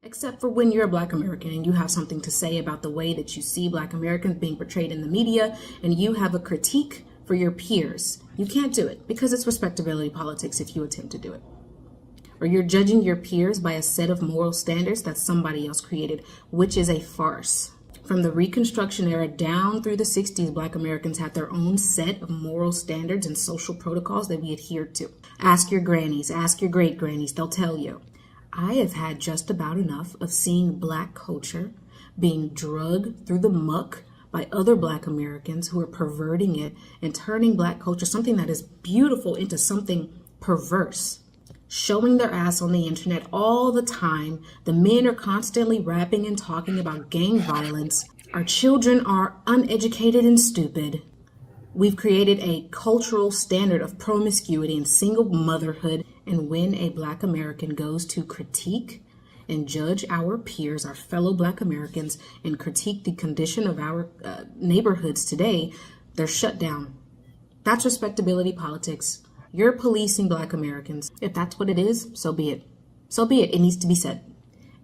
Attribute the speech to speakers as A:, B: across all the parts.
A: Except for when you're a Black American and you have something to say about the way that you see Black Americans being portrayed in the media, and you have a critique for your peers. You can't do it because it's respectability politics if you attempt to do it. Or you're judging your peers by a set of moral standards that somebody else created, which is a farce. From the Reconstruction era down through the 60s, Black Americans had their own set of moral standards and social protocols that we adhered to. Ask your grannies, ask your great grannies, they'll tell you. I have had just about enough of seeing Black culture being drugged through the muck by other Black Americans who are perverting it and turning Black culture, something that is beautiful, into something perverse. Showing their ass on the internet all the time. The men are constantly rapping and talking about gang violence. Our children are uneducated and stupid. We've created a cultural standard of promiscuity and single motherhood. And when a Black American goes to critique and judge our peers, our fellow Black Americans, and critique the condition of our neighborhoods today, they're shut down. That's respectability politics. You're policing Black Americans. If that's what it is, so be it. So be it. It needs to be said.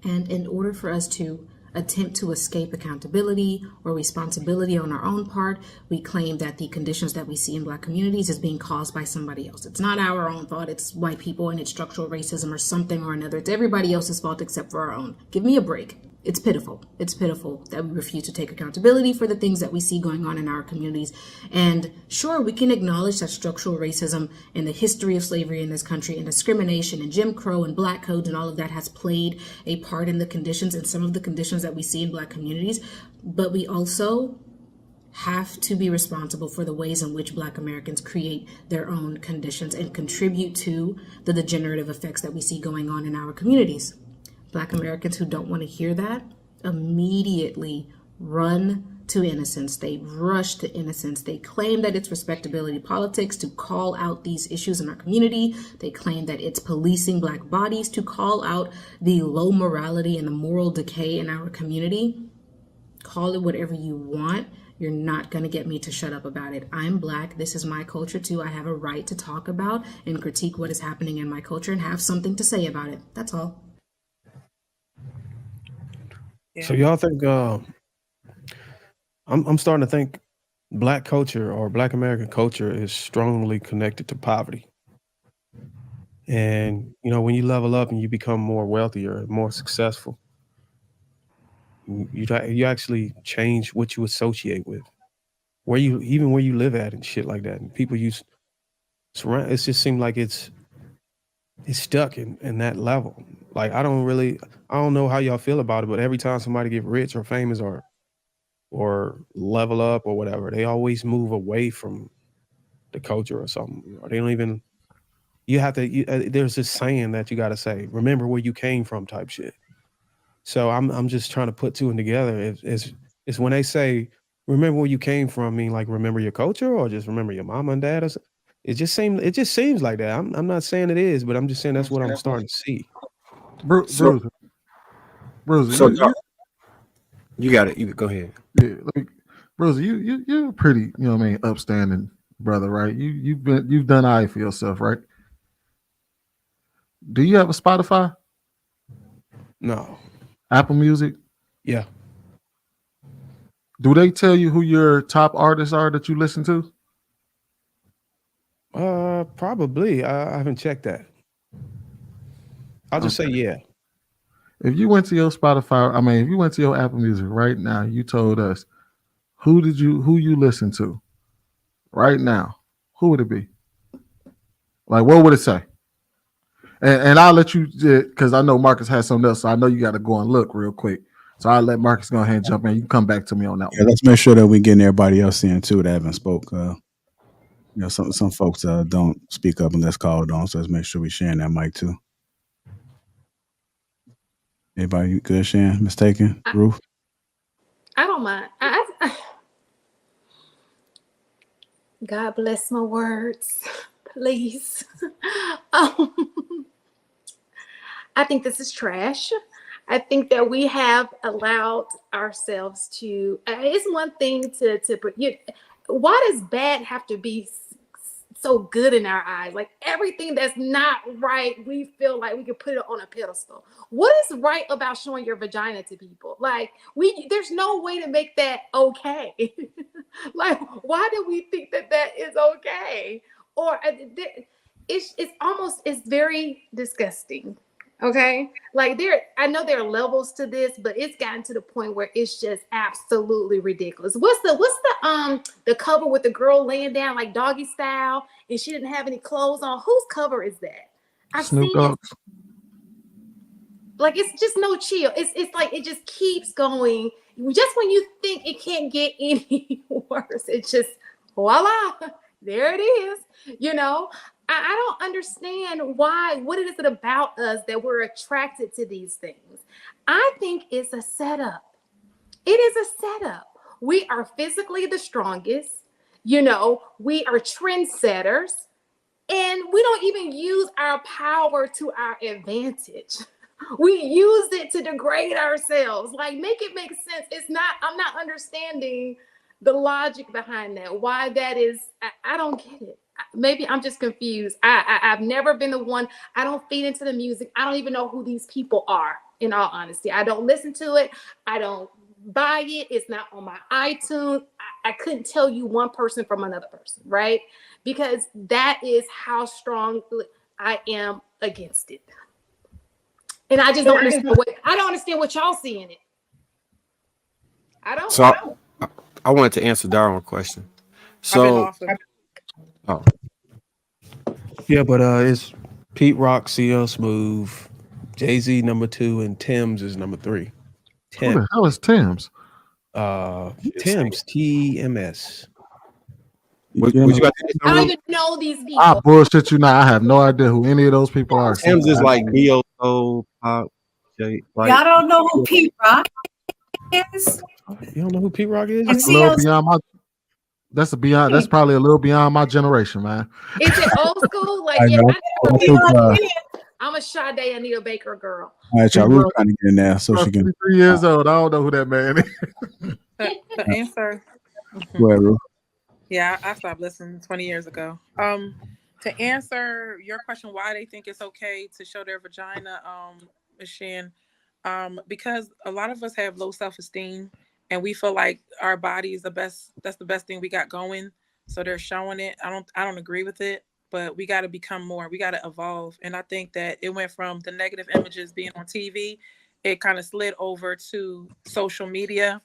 A: And in order for us to attempt to escape accountability or responsibility on our own part, we claim that the conditions that we see in Black communities is being caused by somebody else. It's not our own fault. It's white people and it's structural racism or something or another. It's everybody else's fault except for our own. Give me a break. It's pitiful. It's pitiful that we refuse to take accountability for the things that we see going on in our communities. And sure, we can acknowledge that structural racism and the history of slavery in this country and discrimination and Jim Crow and Black codes and all of that has played a part in the conditions and some of the conditions that we see in Black communities. But we also have to be responsible for the ways in which Black Americans create their own conditions and contribute to the degenerative effects that we see going on in our communities. Black Americans who don't want to hear that immediately run to innocence. They rush to innocence. They claim that it's respectability politics to call out these issues in our community. They claim that it's policing Black bodies to call out the low morality and the moral decay in our community. Call it whatever you want. You're not going to get me to shut up about it. I'm Black. This is my culture too. I have a right to talk about and critique what is happening in my culture and have something to say about it. That's all.
B: So y'all think I'm starting to think Black culture or Black American culture is strongly connected to poverty. And you know, when you level up and you become more wealthier, more successful, you actually change what you associate with, where you live at and shit like that. And people use surround. It just seems like it's stuck in that level. Like I don't know how y'all feel about it, but every time somebody get rich or famous or level up or whatever, they always move away from the culture or something. Or they don't even. You have to. There's this saying that you got to say, "Remember where you came from," type shit. So I'm just trying to put two and together. It's when they say, "Remember where you came from," mean like remember your culture or just remember your mama and dad. It just seems like that. I'm not saying it is, but I'm just saying that's what I'm starting to see.
C: Bruce,
D: So you got it. You go ahead.
C: Yeah, like Bruce, you're a pretty, you know what I mean, upstanding brother, right? You've done all right for yourself, right? Do you have a Spotify?
B: No.
C: Apple Music?
B: Yeah.
C: Do they tell you who your top artists are that you listen to?
B: Probably. I haven't checked that. I'll just say yeah.
C: If you went to your Spotify, if you went to your Apple Music right now, you told us who you listen to right now, who would it be? Like, what would it say? And I'll let you, because I know Marcus has something else, so I know you got to go and look real quick. So I'll let Marcus go ahead and jump in. You come back to me on that one.
E: Let's make sure that we're getting everybody else in too that haven't spoke. Some folks don't speak up unless called on, so let's make sure we're sharing that mic too. Anybody good, Shan? Mistaken? Ruth?
F: I don't mind. God bless my words, please. I think this is trash. I think that we have allowed ourselves to. It's one thing to put you. Why does bad have to be so good in our eyes. Like everything that's not right, we feel like we can put it on a pedestal. What is right about showing your vagina to people? Like there's no way to make that okay. Like, why do we think that that is okay? Or it's very disgusting. Okay, like I know there are levels to this, but it's gotten to the point where it's just absolutely ridiculous. What's the cover with the girl laying down like doggy style and she didn't have any clothes on? Whose cover is that? I've
C: Snoop
F: seen it.
C: Dogg's.
F: Like it's just no chill. It's like it just keeps going. Just when you think it can't get any worse, it's just voila, there it is. You know, I don't understand what is it about us that we're attracted to these things. I think it's a setup. It is a setup. We are physically the strongest. You know, we are trendsetters, and we don't even use our power to our advantage. We use it to degrade ourselves. Like, make it make sense. I'm not understanding the logic behind that. Why that is, I don't get it. Maybe I'm just confused. I've never been the one. I don't feed into the music. I don't even know who these people are, in all honesty. I don't listen to it. I don't buy it. It's not on my iTunes. I couldn't tell you one person from another person, right? Because that is how strong I am against it. And I just don't understand what y'all see in it. I don't.
D: So I wanted to answer Darwin's question. So, oh,
B: Yeah, but it's Pete Rock, CL Smooth, Jay-Z number 2, and Tim's is number 3.
C: Who the hell is Tim's?
B: Tim's, TMS.
D: what you got to say,
F: I don't
D: Darwin?
F: even know these people.
C: I bullshit you now. I have no idea who any of those people are.
D: Tim's is like B.O. Pop, J. Like,
G: Y'all don't know who Pete Rock is?
B: You don't know who Pete Rock is?
C: That's a little beyond my. That's probably a little beyond my generation, man.
F: Is it old school? Like,
E: I
F: yeah,
E: know.
F: I'm a Sade Anita Baker girl.
E: All right, y'all. We're trying to get in there so she can.
C: 53 years old. I don't know who that man is.
H: To answer,
E: Go ahead, Ruth.
H: yeah, I stopped listening 20 years ago. To answer your question, why they think it's okay to show their vagina, Shan, because a lot of us have low self-esteem and we feel like our body is the best. That's the best thing we got going. So they're showing it. I don't agree with it, but we got to become more. We got to evolve. And I think that it went from the negative images being on TV, it kind of slid over to social media.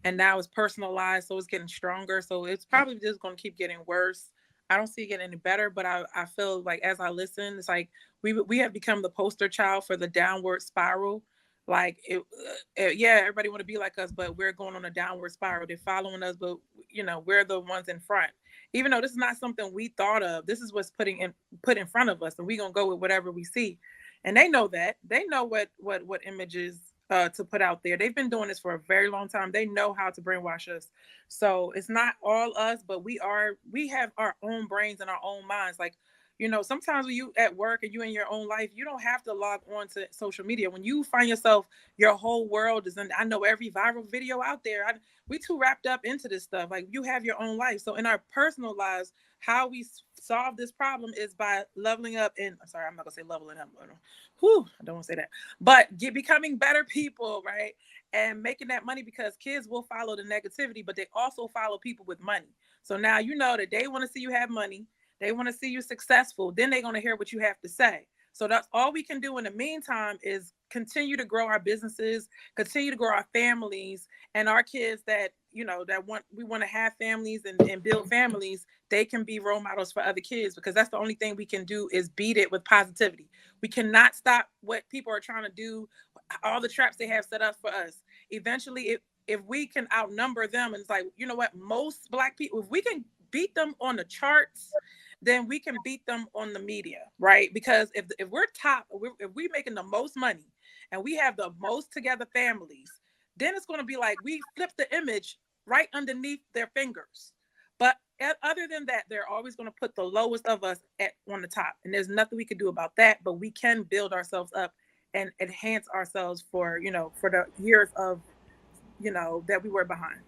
H: And now it's personalized, so it's getting stronger. So it's probably just going to keep getting worse. I don't see it getting any better, but I feel like as I listen, it's like we have become the poster child for the downward spiral. Like yeah, everybody want to be like us, but we're going on a downward spiral. They're following us, but we're the ones in front. Even though this is not something we thought of, this is what's put in front of us, and we're gonna go with whatever we see. And they know that. They know what images to put out there. They've been doing this for a very long time. They know how to brainwash us. So it's not all us, but we have our own brains and our own minds. Like, sometimes when you at work and you in your own life, you don't have to log on to social media. When you find yourself, your whole world is in, I know every viral video out there. We too wrapped up into this stuff. Like, you have your own life. So in our personal lives, how we solve this problem is by leveling up. And I'm sorry, I'm not gonna say leveling up. I don't want to say that. But becoming better people, right? And making that money, because kids will follow the negativity, but they also follow people with money. So now you know that they want to see you have money. They want to see you successful. Then they're going to hear what you have to say. So that's all we can do in the meantime is continue to grow our businesses, continue to grow our families, and our kids that, we want to have families and build families. They can be role models for other kids, because that's the only thing we can do is beat it with positivity. We cannot stop what people are trying to do, all the traps they have set up for us. Eventually, if we can outnumber them, and it's like, most Black people, if we can beat them on the charts, then we can beat them on the media, right? Because if we're top, if we're making the most money and we have the most together families, then it's going to be like we flip the image right underneath their fingers. But other than that, they're always going to put the lowest of us on the top. And there's nothing we can do about that, but we can build ourselves up and enhance ourselves for the years of, that we were behind.